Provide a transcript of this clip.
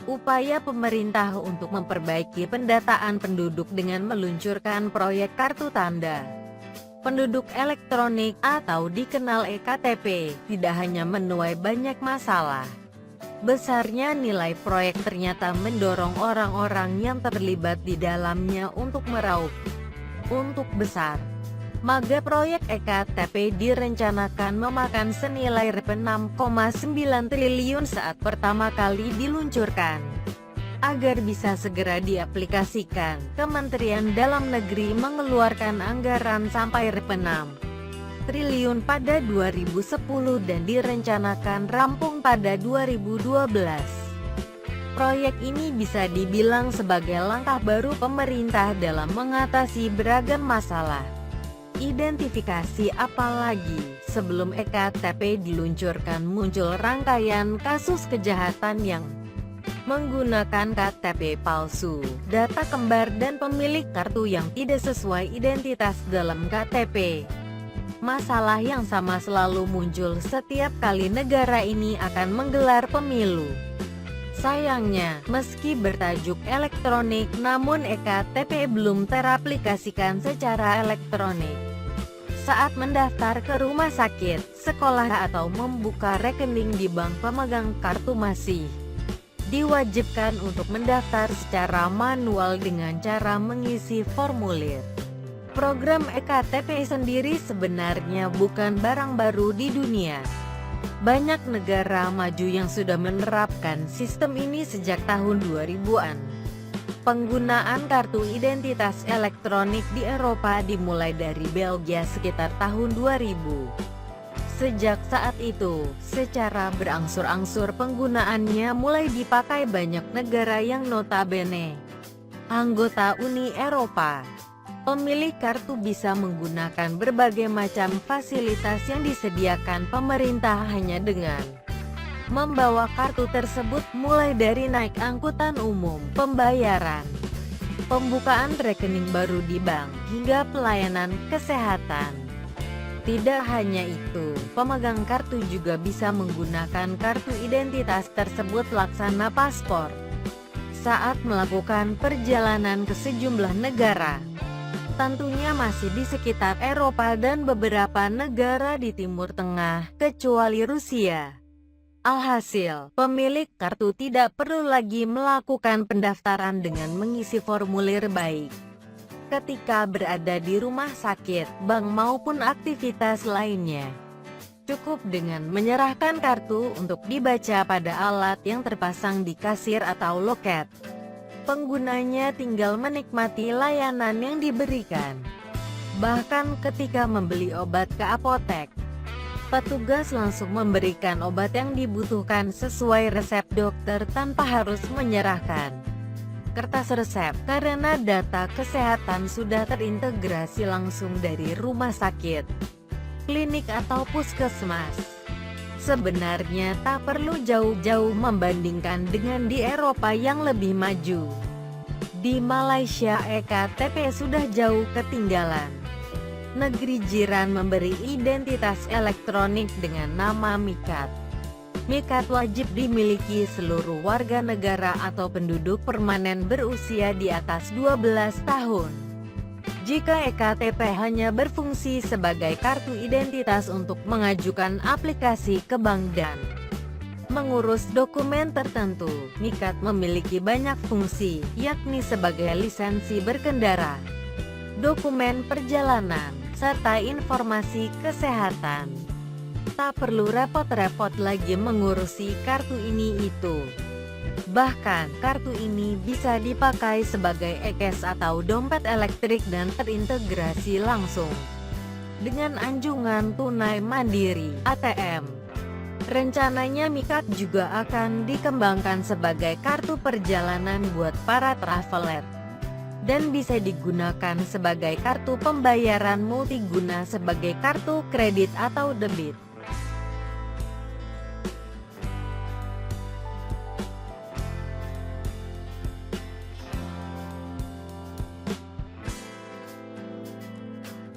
Upaya pemerintah untuk memperbaiki pendataan penduduk dengan meluncurkan proyek Kartu Tanda Penduduk Elektronik atau dikenal EKTP, tidak hanya menuai banyak masalah. Besarnya nilai proyek ternyata mendorong orang-orang yang terlibat di dalamnya untuk meraup untung besar. Mega proyek EKTP direncanakan memakan senilai Rp6,9 triliun saat pertama kali diluncurkan. Agar bisa segera diaplikasikan, Kementerian Dalam Negeri mengeluarkan anggaran sampai Rp6 triliun pada 2010 dan direncanakan rampung pada 2012. Proyek ini bisa dibilang sebagai langkah baru pemerintah dalam mengatasi beragam masalah identifikasi, apalagi sebelum EKTP diluncurkan muncul rangkaian kasus kejahatan yang menggunakan KTP palsu, data kembar dan pemilik kartu yang tidak sesuai identitas dalam KTP. Masalah yang sama selalu muncul setiap kali negara ini akan menggelar pemilu. Sayangnya, meski bertajuk elektronik, namun EKTP belum teraplikasikan secara elektronik. Saat mendaftar ke rumah sakit, sekolah atau membuka rekening di bank, pemegang kartu masih diwajibkan untuk mendaftar secara manual dengan cara mengisi formulir. Program EKTP sendiri sebenarnya bukan barang baru di dunia. Banyak negara maju yang sudah menerapkan sistem ini sejak tahun 2000-an. Penggunaan kartu identitas elektronik di Eropa dimulai dari Belgia sekitar tahun 2000. Sejak saat itu, secara berangsur-angsur penggunaannya mulai dipakai banyak negara yang notabene anggota Uni Eropa. Pemilik kartu bisa menggunakan berbagai macam fasilitas yang disediakan pemerintah hanya dengan membawa kartu tersebut, mulai dari naik angkutan umum, pembayaran, pembukaan rekening baru di bank, hingga pelayanan kesehatan. Tidak hanya itu, pemegang kartu juga bisa menggunakan kartu identitas tersebut laksana paspor saat melakukan perjalanan ke sejumlah negara. Tentunya masih di sekitar Eropa dan beberapa negara di Timur Tengah, kecuali Rusia. Alhasil, pemilik kartu tidak perlu lagi melakukan pendaftaran dengan mengisi formulir baik ketika berada di rumah sakit, bank maupun aktivitas lainnya. Cukup dengan menyerahkan kartu untuk dibaca pada alat yang terpasang di kasir atau loket. Penggunanya tinggal menikmati layanan yang diberikan. Bahkan ketika membeli obat ke apotek, petugas langsung memberikan obat yang dibutuhkan sesuai resep dokter tanpa harus menyerahkan kertas resep, karena data kesehatan sudah terintegrasi langsung dari rumah sakit, klinik atau puskesmas. Sebenarnya tak perlu jauh-jauh membandingkan dengan di Eropa yang lebih maju. Di Malaysia EKTP sudah jauh ketinggalan. Negeri jiran memberi identitas elektronik dengan nama MIKAT. MIKAT wajib dimiliki seluruh warga negara atau penduduk permanen berusia di atas 12 tahun. Jika EKTP hanya berfungsi sebagai kartu identitas untuk mengajukan aplikasi ke bank dan mengurus dokumen tertentu, MIKAT memiliki banyak fungsi, yakni sebagai lisensi berkendara, dokumen perjalanan, serta informasi kesehatan. Tak perlu repot-repot lagi mengurusi kartu ini itu. Bahkan, kartu ini bisa dipakai sebagai e-cash atau dompet elektrik dan terintegrasi langsung dengan anjungan tunai mandiri (ATM). Rencananya MIKAT juga akan dikembangkan sebagai kartu perjalanan buat para traveler dan bisa digunakan sebagai kartu pembayaran multiguna sebagai kartu kredit atau debit.